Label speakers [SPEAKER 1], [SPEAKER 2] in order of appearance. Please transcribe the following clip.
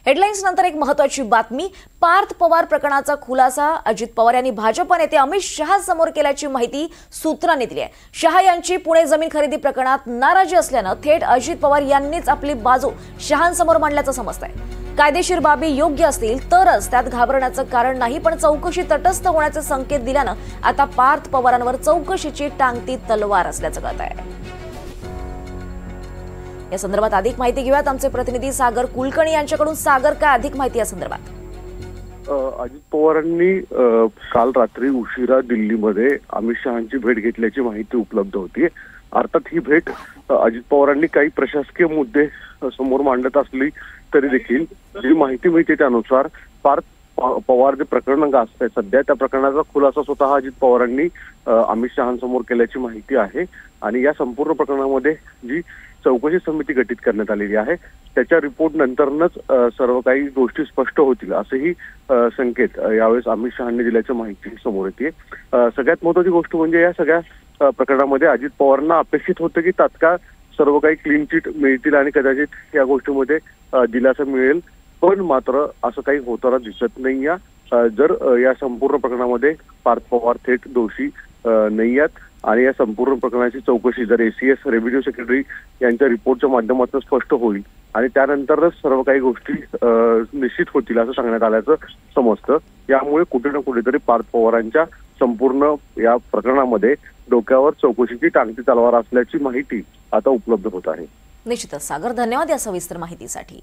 [SPEAKER 1] Headlines नंतर एक महत्त्वाची बातमी। पार्थ पवार प्रकरणाचा खुलासा अजित पवार यांनी भाजप नेते अमित शहा समोर केल्याची माहिती सूत्रांनी दिली आहे। शहा यांची पुणे जमीन खरेदी प्रकरणात नाराजी असल्याने थेट अजित पवार यांनीच आपली बाजू शहांसमोर मांडल्याचं समजतंय। कायदेशीर बाबी योग्य असतील तरच त्यात घाबरण्याचं कारण नाही, पण चौकशी तटस्थ होण्याचे संकेत दिल्यानं आता पार्थ पवारांवर चौकशीची टांगती तलवार असल्याचं कळतंय। या संदर्भात अधिक माहिती घेऊयात आमचे प्रतिनिधी सागर कुलकर्णी यांच्याकडून। सागर, काय अधिक माहिती या संदर्भात?
[SPEAKER 2] अजित पवारांनी काल रात्री उशिरा दिल्लीमध्ये अमित शहांची भेट घेतल्याची माहिती उपलब्ध होती। अर्थात ही भेट अजित पवारांनी काही प्रशासकीय मुद्दे समोर मांडत असली तरी देखील जी माहिती मिळते त्यानुसार पार्थ पवार जे प्रकरण गाजतंय सध्या, त्या प्रकरणाचा खुलासा स्वतः अजित पवारांनी अमित शहांसमोर केल्याची माहिती आहे। आणि या संपूर्ण प्रकरणामध्ये जी चौकशी समिती गठीत करण्यात आलेली आहे त्याच्या रिपोर्ट नंतरच सर्व काही गोष्टी स्पष्ट होतील असेही संकेत यावेळेस अमित शहांनी दिल्याची माहिती समोर येते। सगळ्यात महत्त्वाची गोष्ट म्हणजे या सगळ्या प्रकरणामध्ये अजित पवारांना अपेक्षित होतं की तात्काळ सर्व काही क्लीन चिट मिळतील आणि कदाचित या गोष्टीमध्ये दिलासा मिळेल, पण मात्र असं काही होताना दिसत नाही। जर या संपूर्ण प्रकरणामध्ये पार्थ पवार थेट दोषी नाही आहेत आणि या संपूर्ण प्रकरणाची चौकशी जर एसीएस रेव्हेन्यू सेक्रेटरी यांच्या रिपोर्टच्या माध्यमातून स्पष्ट होईल आणि त्यानंतरच सर्व काही गोष्टी निश्चित होतील असं सांगण्यात आल्याचं समजतं। यामुळे कुठे ना कुठेतरी पार्थ पवारांच्या संपूर्ण या प्रकरणामध्ये डोक्यावर चौकशीची टांगती तलवार असल्याची माहिती आता उपलब्ध होत आहे।
[SPEAKER 1] निश्चितच सागर, धन्यवाद या सविस्तर माहितीसाठी।